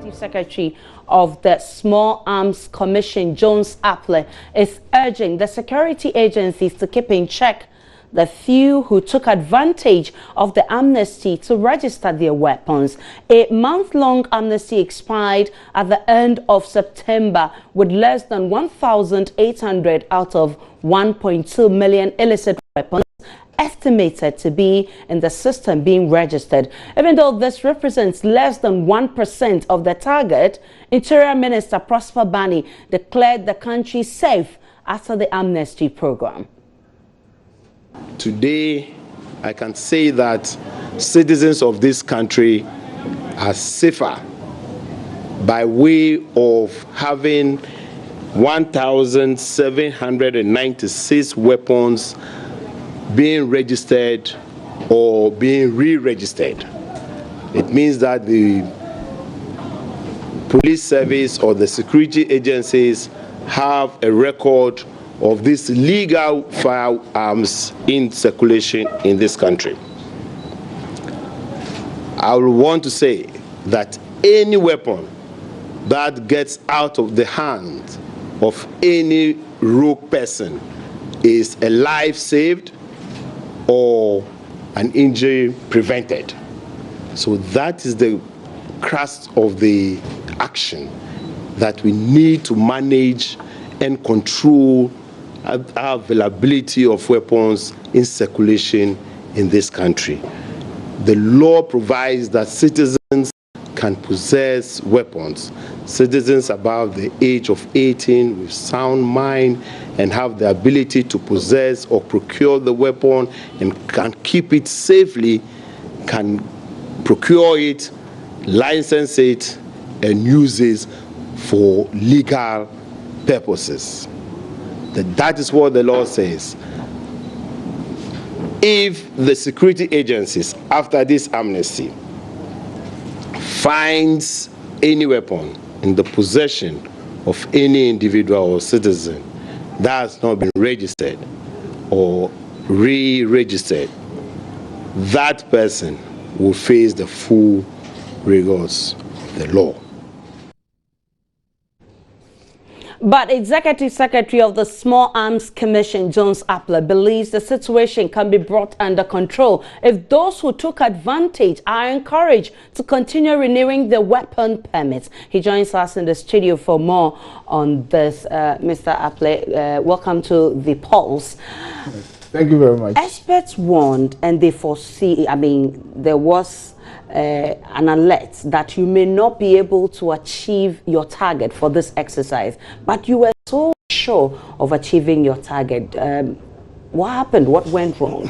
Executive Secretary of the Small Arms Commission, Jones Apple, is urging the security agencies to keep in check the few who took advantage of the amnesty to register their weapons. A month-long amnesty expired at the end of September, with less than 1,800 out of 1.2 million illicit weapons estimated to be in the system being registered. Even though this represents less than 1% of the target, Interior Minister Prosper Bani declared the country safe after the amnesty program. Today, I can say that citizens of this country are safer by way of having 1,796 weapons being registered or being re-registered. It means that the police service or the security agencies have a record of these legal firearms in circulation in this country. I would want to say that any weapon that gets out of the hands of any rogue person is a life saved or an injury prevented. So that is the crux of the action that we need to manage and control our availability of weapons in circulation in this country. The law provides that citizens can possess weapons. Citizens above the age of 18 with sound mind and have the ability to possess or procure the weapon and can keep it safely, can procure it, license it, and use it for legal purposes. That is what the law says. If the security agencies, after this amnesty, finds any weapon in the possession of any individual or citizen that has not been registered or re-registered, that person will face the full rigors of the law. But Executive Secretary of the Small Arms Commission, Jones Apple, believes the situation can be brought under control if those who took advantage are encouraged to continue renewing their weapon permits. He joins us in the studio for more on this. Mr. Apple, welcome to The Pulse. Thank you very much. Experts warned and they foresee, there was an alert that you may not be able to achieve your target for this exercise, but you were so sure of achieving your target. What happened? What went wrong?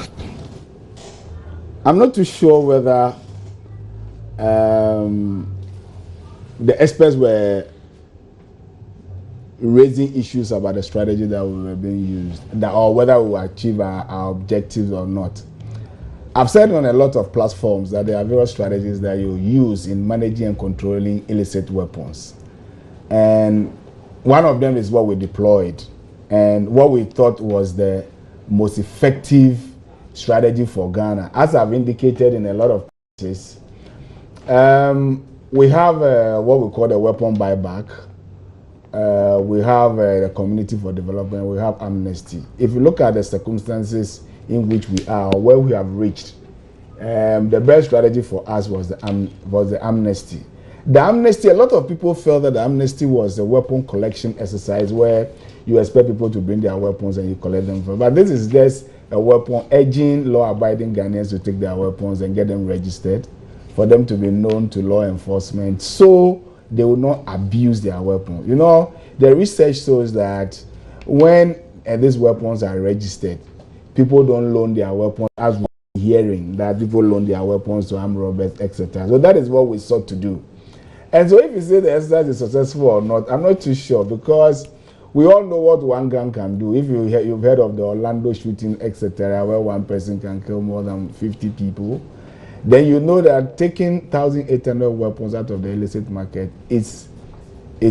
I'm not too sure whether the experts were raising issues about the strategy that were being used, or whether we will achieve our objectives or not. I've said on a lot of platforms that there are various strategies that you use in managing and controlling illicit weapons. And one of them is what we deployed and what we thought was the most effective strategy for Ghana. As I've indicated in a lot of cases, we have what we call the weapon buyback. We have the community for development. We have amnesty. If you look at the circumstances in which we are, where we have reached, the best strategy for us was the amnesty. The amnesty, a lot of people felt that the amnesty was a weapon collection exercise where you expect people to bring their weapons and you collect them. But this is just a weapon urging law-abiding Ghanaians to take their weapons and get them registered for them to be known to law enforcement so they will not abuse their weapons. You know, the research shows that when these weapons are registered, people don't loan their weapons, as we're hearing that people loan their weapons to armed robbers, etc. So that is what we sought to do. And so if you say the exercise is successful or not, I'm not too sure, because we all know what one gun can do. If you've heard of the Orlando shooting, etc., where one person can kill more than 50 people, then you know that taking 1,800 weapons out of the illicit market it's a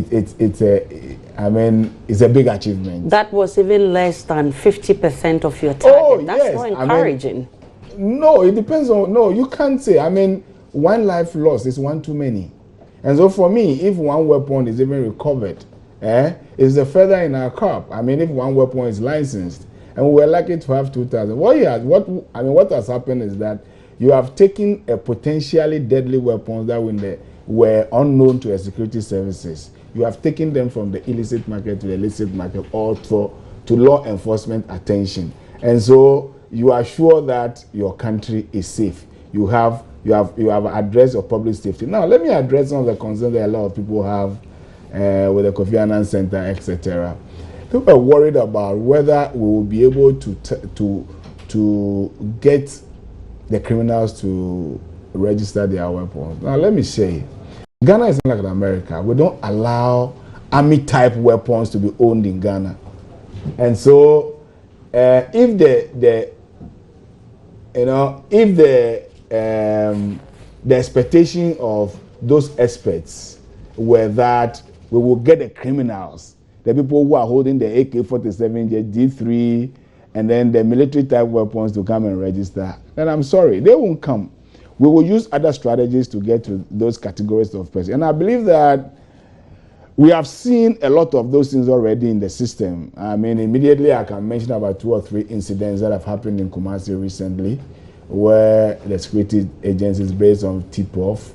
big achievement. That was even less than 50% of your target. Oh, that's yes. not encouraging. No, it depends on, no, you can't say. One life lost is one too many. And so for me, if one weapon is even recovered, it's a feather in our cap. I mean, if one weapon is licensed, and we were lucky to have 2,000. What has happened is that you have taken a potentially deadly weapons that were unknown to the security services. You have taken them from the illicit market to the illicit market, or to law enforcement attention. And so you are sure that your country is safe. You have addressed your public safety. Now, let me address some of the concerns that a lot of people have with the Kofi Annan Center, etc. People are worried about whether we will be able to get the criminals to register their weapons. Now, let me say, Ghana is not like America. We don't allow army-type weapons to be owned in Ghana. And so, if the expectation of those experts were that we will get the criminals, the people who are holding the AK-47, the D3, and then the military-type weapons to come and register, then I'm sorry, they won't come. We will use other strategies to get to those categories of persons. And I believe that we have seen a lot of those things already in the system. I mean, immediately I can mention about 2 or 3 incidents that have happened in Kumasi recently, where the security agencies, based on tip-off,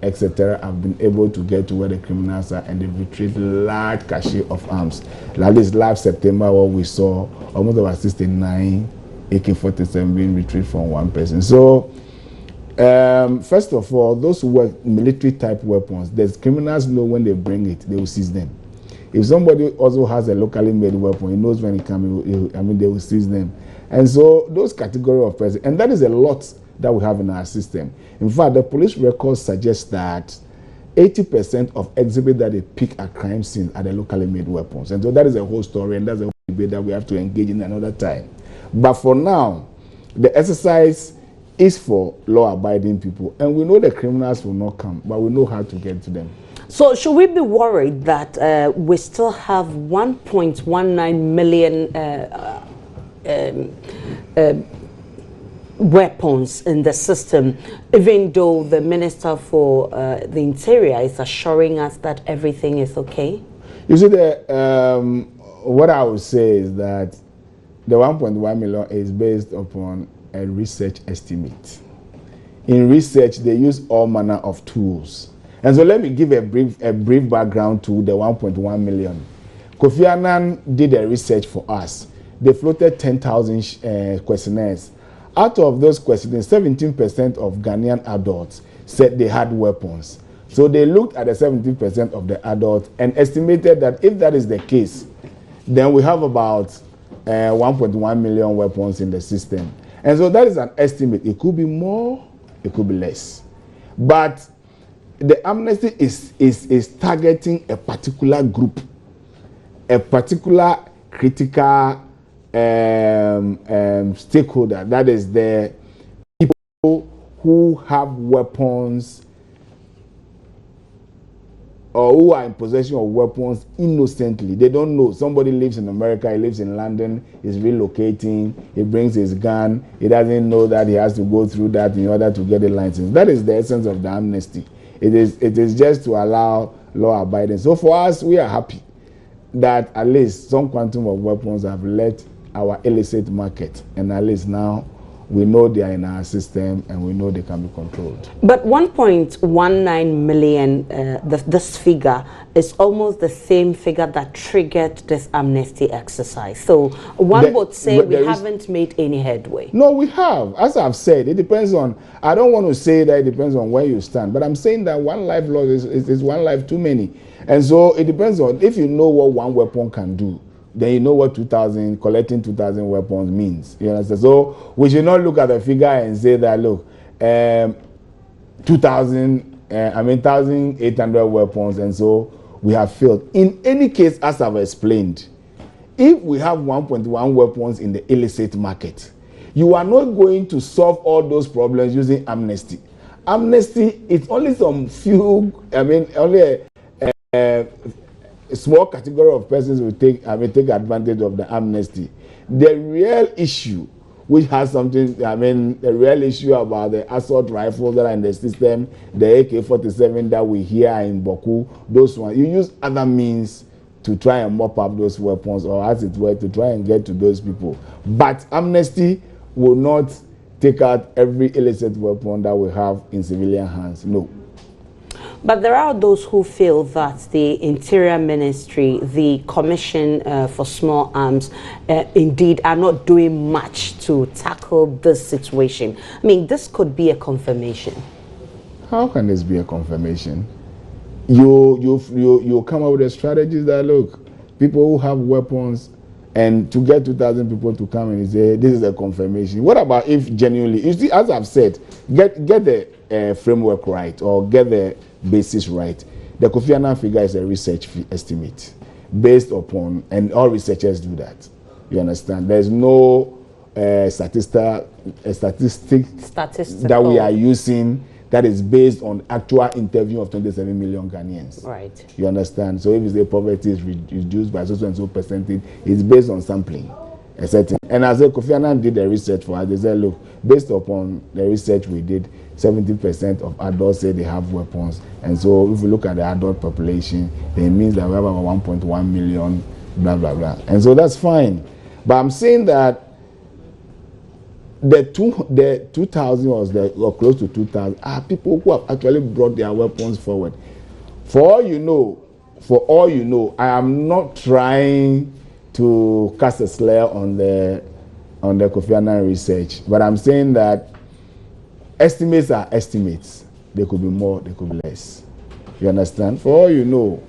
etc., have been able to get to where the criminals are, and they've retrieved large cache of arms. Like this last September, what we saw, almost about 69 AK-47 being retrieved from one person. So, first of all, those military-type weapons, the criminals know when they bring it, they will seize them. If somebody also has a locally made weapon, he knows when it comes, they will seize them. And so, those category of persons, and that is a lot that we have in our system. In fact, the police records suggest that 80% of exhibits that they pick at crime scenes are the locally made weapons. And so that is a whole story, and that's a whole debate that we have to engage in another time. But for now, the exercise is for law-abiding people, and we know the criminals will not come, but we know how to get to them. So should we be worried that we still have 1.19 million weapons in the system, even though the Minister for the Interior is assuring us that everything is okay? You see, what I would say is that the 1.1 million is based upon a research estimate. In research, they use all manner of tools. And so let me give a brief background to the 1.1 million. Kofi Annan did a research for us. They floated 10,000 questionnaires. Out of those questionnaires, 17% of Ghanaian adults said they had weapons. So they looked at the 17% of the adults and estimated that if that is the case, then we have about 1.1 million weapons in the system. And so that is an estimate. It could be more, it could be less. But the amnesty is targeting a particular group, a particular critical stakeholder. That is the people who have weapons or who are in possession of weapons innocently. They don't know. Somebody lives in America, he lives in London, he's relocating, he brings his gun, he doesn't know that he has to go through that in order to get a license. That is the essence of the amnesty. It is just to allow law abiding. So for us, we are happy that at least some quantum of weapons have left our illicit market, and at least now we know they are in our system and we know they can be controlled. But 1.19 million, this figure is almost the same figure that triggered this amnesty exercise. So one would say we haven't made any headway. No, we have. As I've said, it depends on, I don't want to say that it depends on where you stand, but I'm saying that one life lost is one life too many. And so it depends on, if you know what one weapon can do, then you know what collecting 2,000 weapons means. You understand? So we should not look at the figure and say that, look, 1,800 weapons, and so we have failed. In any case, as I've explained, if we have 1.1 weapons in the illicit market, you are not going to solve all those problems using amnesty. Amnesty is only some few, only a small category of persons will take advantage of the amnesty. The real issue which has something, I mean, the real issue about the assault rifles that are in the system, the AK-47 that we hear in Boku, those ones. You use other means to try and mop up those weapons, or as it were, to try and get to those people. But amnesty will not take out every illicit weapon that we have in civilian hands. No. But there are those who feel that the Interior Ministry, the Commission for Small Arms, indeed are not doing much to tackle this situation. I mean, this could be a confirmation. How can this be a confirmation? You come up with a strategy that, look, people who have weapons, and to get 2,000 people to come and say this is a confirmation. What about if genuinely, you see, as I've said, get the framework right, or get the basis right. The Kofi Annan figure is a research estimate based upon, and all researchers do that. You understand? There's no statistic that we are using that is based on actual interview of 27 million Ghanaians. Right. You understand? So if the poverty is reduced by so and so percentage, it's based on sampling. A certain. And as Kofi Annan did the research for us, they said, look, based upon the research we did, 70% of adults say they have weapons. And so if we look at the adult population, then it means that we have about 1.1 million, blah, blah, blah. And so that's fine. But I'm saying that the 2,000 or close to 2,000 are people who have actually brought their weapons forward. For all you know, I am not trying to cast a slur on the Kofi Annan research, but I'm saying that estimates are estimates. They could be more, they could be less. You understand? For all you know,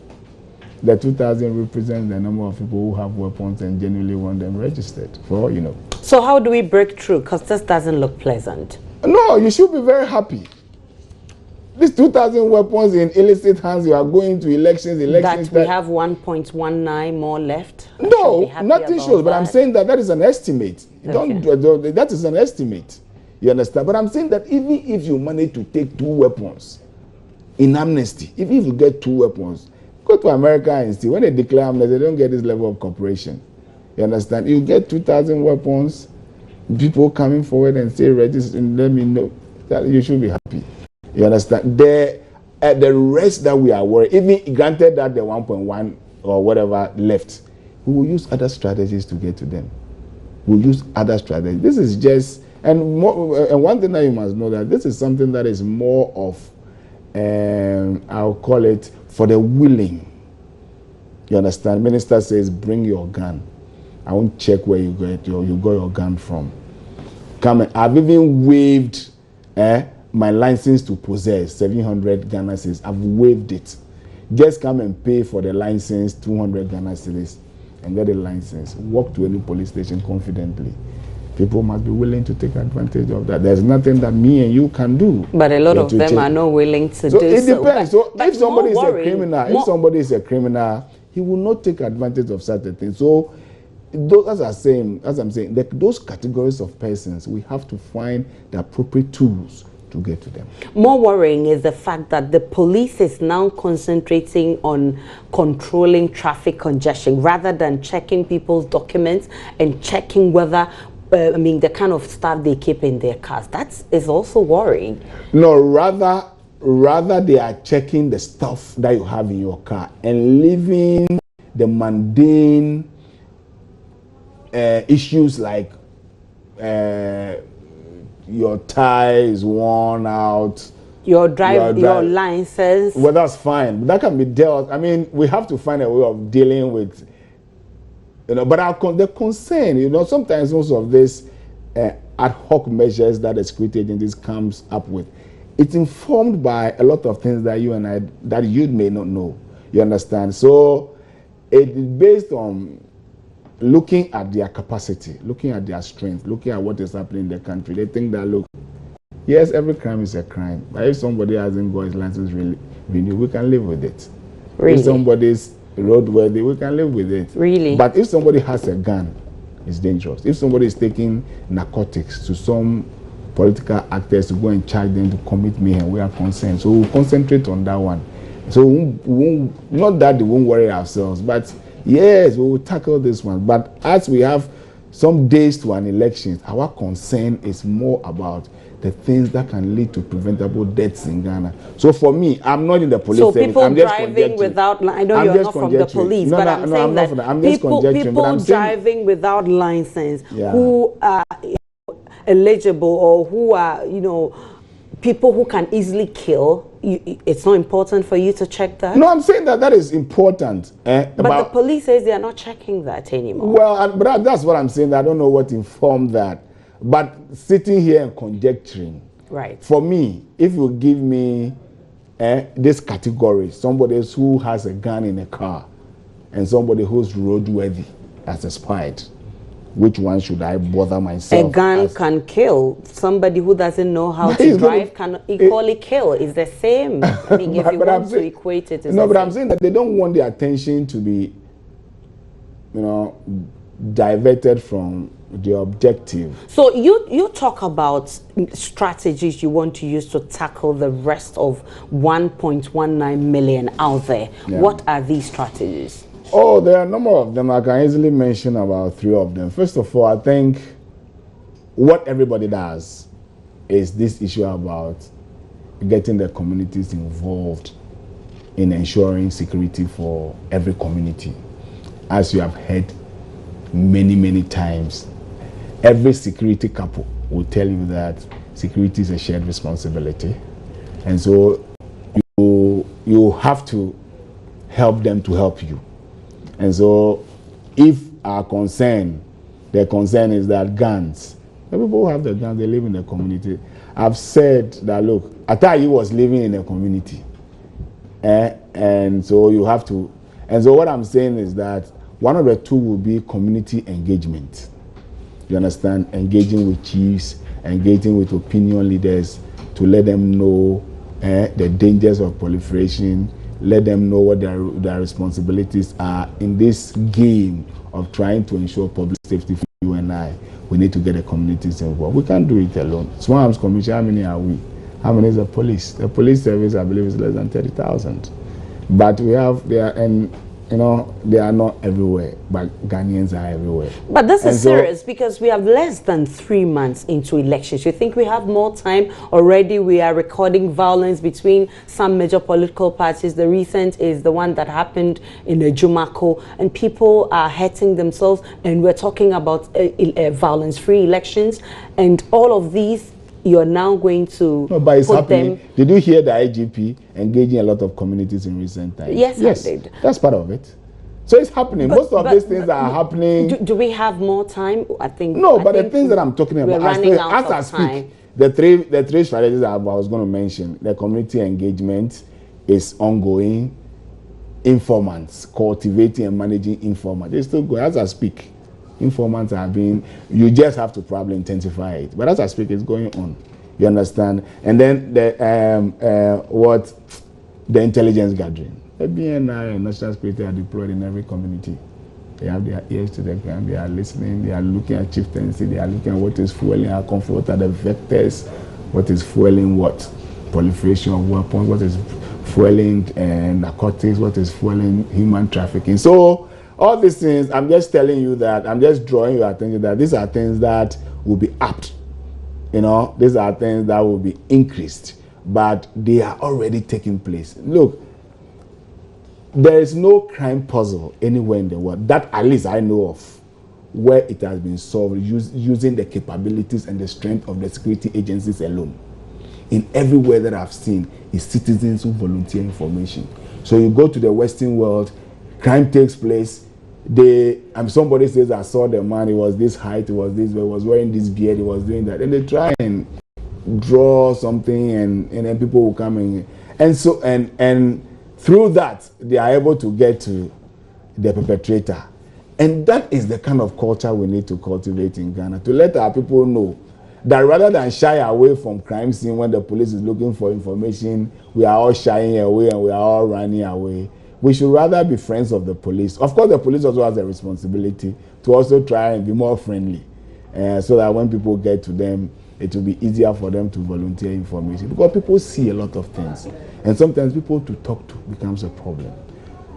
the 2,000 represents the number of people who have weapons and genuinely want them registered. For all you know. So how do we break through? Because this doesn't look pleasant. No, you should be very happy. These 2,000 weapons in illicit hands, you are going to elections. That we have 1.19 more left? No, nothing shows. But I'm saying that is an estimate. Okay. That is an estimate. You understand? But I'm saying that even if you manage to take 2 weapons in amnesty, if you get 2 weapons, go to America and see, when they declare amnesty, they don't get this level of cooperation. You understand? You get 2,000 weapons, people coming forward and say, register, and let me know, that you should be happy. You understand? The rest that we are worried, even granted that the 1.1 or whatever left, we will use other strategies to get to them. We'll use other strategies. This is just, and one thing that you must know, that this is something that is more of, I'll call it, for the willing. You understand? Minister says, bring your gun. I won't check where you got your gun from. Come and, I've even waived my license to possess 700 Ghana cedis. I've waived it. Just come and pay for the license, 200 Ghana cedis, and get a license. Walk to any police station confidently. People must be willing to take advantage of that. There's nothing that me and you can do. But a lot of them are not willing to do so. It depends. So if somebody is a criminal, he will not take advantage of such a thing. So as I'm saying, those categories of persons, we have to find the appropriate tools to get to them. More worrying is the fact that the police is now concentrating on controlling traffic congestion rather than checking people's documents and checking whether the kind of stuff they keep in their cars. That is also worrying. No, rather they are checking the stuff that you have in your car and leaving the mundane issues like your tie is worn out, your license. Well, that's fine. But that can be dealt. I mean, we have to find a way of dealing with, but the concern, sometimes most of this ad hoc measures that the security agencies comes up with, it's informed by a lot of things that you and I, that you may not know. You understand? So it is based on looking at their capacity, looking at their strength, looking at what is happening in the country. They think that, look, yes, every crime is a crime, but if somebody hasn't got his license renewed, we can live with it. Really? If somebody's roadworthy, we can live with it. Really? But if somebody has a gun, it's dangerous. If somebody is taking narcotics to some political actors to go and charge them to commit mayhem, we are concerned. So we'll concentrate on that one. So not that we won't worry ourselves, but yes, we will tackle this one. But as we have some days to an election, our concern is more about the things that can lead to preventable deaths in Ghana. So for me, I'm not in the police service. People I'm just driving without, I know you're not from the police, but I'm saying that people driving without license who are eligible or who are, people who can easily kill, it's not important for you to check that? No, I'm saying that is important. But the police says they are not checking that anymore. Well, but that's what I'm saying. I don't know what informed that. But sitting here and conjecturing, right? For me, if you give me this category, somebody who has a gun in a car and somebody who's roadworthy as expired, which one should I bother myself? A gun can kill. Somebody who doesn't know how to drive can equally kill. It's the same. I mean, if you want to equate it, no, but I'm saying that they don't want the attention to be, diverted from the objective. So you talk about strategies you want to use to tackle the rest of 1.19 million out there. Yeah. What are these strategies? Oh, there are a number of them. I can easily mention about 3 of them. First of all, I think what everybody does is this issue about getting the communities involved in ensuring security for every community. As you have heard many times, every security couple will tell you that security is a shared responsibility. And so you have to help them to help you. And so if the concern is that guns, the people who have the guns, they live in the community. I've said that, look, Atayi was living in a community. And so you have to, and so what I'm saying is that one of the 2 will be community engagement. You understand? Engaging with chiefs, engaging with opinion leaders to let them know the dangers of proliferation, let them know what their responsibilities are in this game of trying to ensure public safety for you and I. We need to get the communities involved. We can't do it alone. Small Arms Commission, how many are we? How many is the police? The police service, I believe, is less than 30,000. But they are not everywhere, but Ghanaians are everywhere. But this is serious because we have less than 3 months into elections. You think we have more time? Already we are recording violence between some major political parties. The recent is the one that happened in the Jumako, and people are hurting themselves, and we're talking about violence-free elections, and all of these you're now going to but it's happening. Did you hear the IGP engaging a lot of communities in recent times? Yes, I did. That's part of it. So it's happening. Most of these things are happening. Do we have more time? I think no, but the things that I'm talking about, as I speak, the three strategies I was going to mention, the community engagement is ongoing. Informants, cultivating and managing informants, it's still going as I speak. Informants are being, you just have to probably intensify it. But as I speak, it's going on. You understand? And then the intelligence gathering. The BNI and national security are deployed in every community. They have their ears to the ground, they are listening, they are looking at chieftaincy, they are looking at what is fueling our conflict, what are the vectors, what is fueling what? Proliferation of weapons, what is fueling narcotics, what is fueling human trafficking. So all these things, I'm just telling you that, I'm just drawing your attention that these are things that will be upped. These are things that will be increased, but they are already taking place. Look, there is no crime puzzle anywhere in the world that at least I know of where it has been solved using the capabilities and the strength of the security agencies alone. In everywhere that I've seen is citizens who volunteer information. So you go to the Western world, crime takes place. Somebody says, I saw the man, he was this height, he was this, he was wearing this beard, he was doing that. And they try and draw something and then people will come in. And through that, they are able to get to the perpetrator. And that is the kind of culture we need to cultivate in Ghana, to let our people know that rather than shy away from crime scene when the police is looking for information, we are all shying away and we are all running away. We should rather be friends of the police. Of course, the police also has a responsibility to also try and be more friendly, so that when people get to them, it will be easier for them to volunteer information. Because people see a lot of things. And sometimes people to talk to becomes a problem.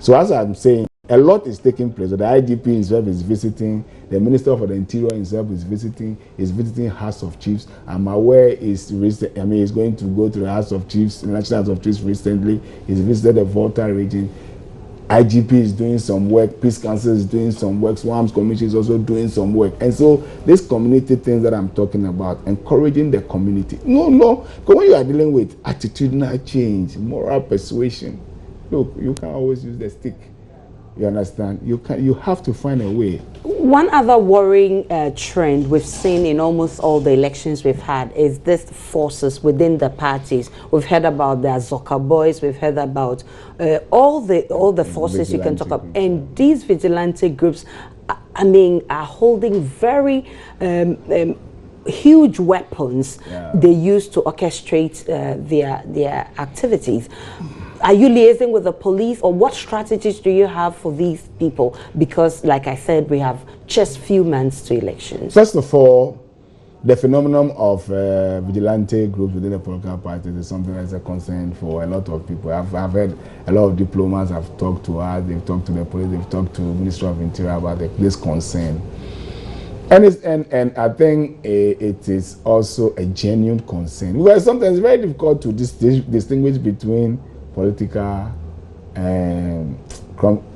So as I'm saying, A lot is taking place. The IGP himself is visiting. The Minister for the Interior himself is visiting. He's visiting House of Chiefs. I'm aware he's going to go to the House of Chiefs, the National House of Chiefs recently. He's visited the Volta region. IGP is doing some work. Peace Council is doing some work. Swamps Commission is also doing some work. And so this community things that I'm talking about, encouraging the community. No. Because when you are dealing with attitudinal change, moral persuasion, look, you can't always use the stick. You understand? You have to find a way. One other worrying trend we've seen in almost all the elections we've had is this forces within the parties. We've heard about the Azoka boys. We've heard about all the forces you can talk about, and these vigilante groups, are holding very huge weapons they use to orchestrate their activities. Are you liaising with the police, or what strategies do you have for these people? Because, like I said, we have just few months to elections. First of all, the phenomenon of vigilante groups within the political parties is something that's a concern for a lot of people. I've heard a lot of diplomats have talked to us, they've talked to the police, they've talked to the Ministry of Interior about this concern. And I think it is also a genuine concern. Well, sometimes it's very difficult to distinguish between political and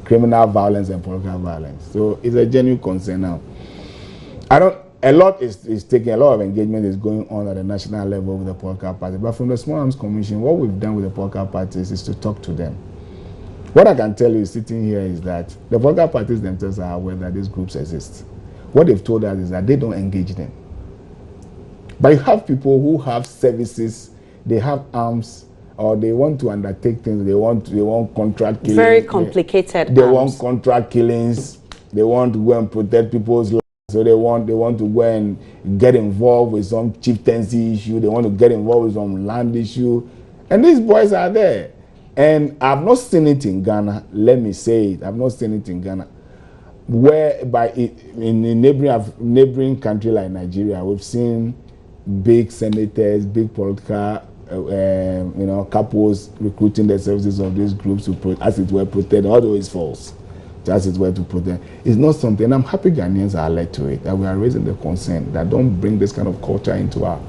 criminal violence and political violence. So it's a genuine concern now. A lot is taking, a lot of engagement is going on at the national level with the political party. But from the Small Arms Commission, what we've done with the political parties is to talk to them. What I can tell you sitting here is that the political parties themselves are aware that these groups exist. What they've told us is that they don't engage them. But you have people who have services, they have arms, or they want to undertake things, they want contract killings. Very complicated. They want contract killings. They want to go and protect people's lives. So they want to go and get involved with some chieftaincy issue. They want to get involved with some land issue. And these boys are there. And I've not seen it in Ghana. Let me say it. I've not seen it in Ghana. In a neighboring country like Nigeria, we've seen big senators, big political couples recruiting the services of these groups to, as it were, protect, although it's false, as it were, to protect. It's not something, and I'm happy Ghanaians are alert to it, that we are raising the concern that don't bring this kind of culture into our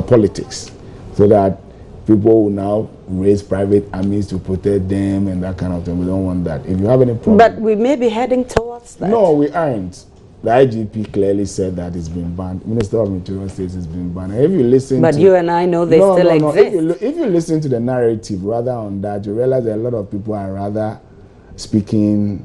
politics, so that people will now raise private armies to protect them and that kind of thing. We don't want that. If you have any problem, but we may be heading towards that. No, we aren't. The IGP clearly said that it's been banned. Minister of Interior says it's been banned. And if you listen, but you and I know they still exist. If you listen to the narrative rather on that, you realize that a lot of people are rather speaking.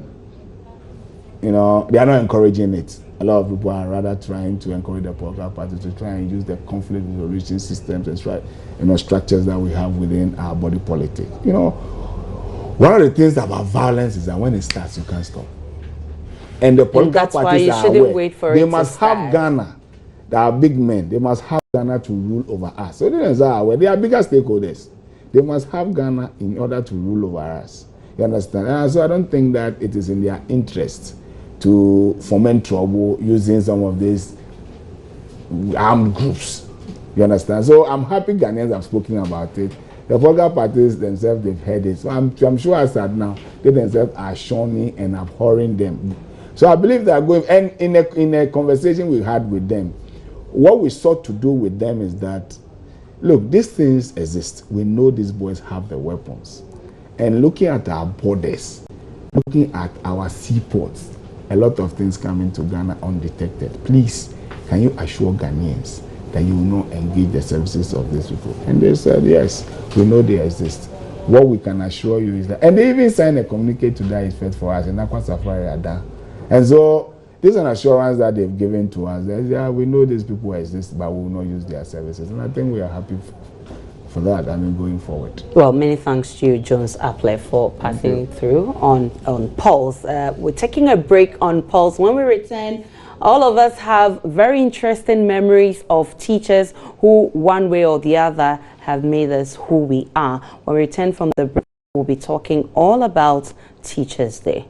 They are not encouraging it. A lot of people are rather trying to encourage the political parties to try and use the conflict resolution systems and structures that we have within our body politic. One of the things about violence is that when it starts, you can't stop. And the political parties are aware. They must have Ghana. They are big men. They must have Ghana to rule over us. So they are aware. They are bigger stakeholders. They must have Ghana in order to rule over us. You understand? And so I don't think that it is in their interest to foment trouble using some of these armed groups. You understand? So I'm happy Ghanaians have spoken about it. The political parties themselves, they've heard it. So I'm sure as at now, they themselves are shunning and abhorring them. So I believe they are going, and in a conversation we had with them, what we sought to do with them is that, look, these things exist. We know these boys have the weapons. And looking at our borders, looking at our seaports, a lot of things come into Ghana undetected. Please, can you assure Ghanaians that you will not engage the services of these people? And they said, yes, we know they exist. What we can assure you is that, and they even signed a communique to that effect for us in Akwa Safari Ada. And so this is an assurance that they've given to us that, yeah, we know these people exist, but we will not use their services. And I think we are happy for that, going forward. Well, many thanks to you, Jones Apple, for passing through on Pulse. We're taking a break on Pulse. When we return, all of us have very interesting memories of teachers who, one way or the other, have made us who we are. When we return from the break, we'll be talking all about Teachers Day.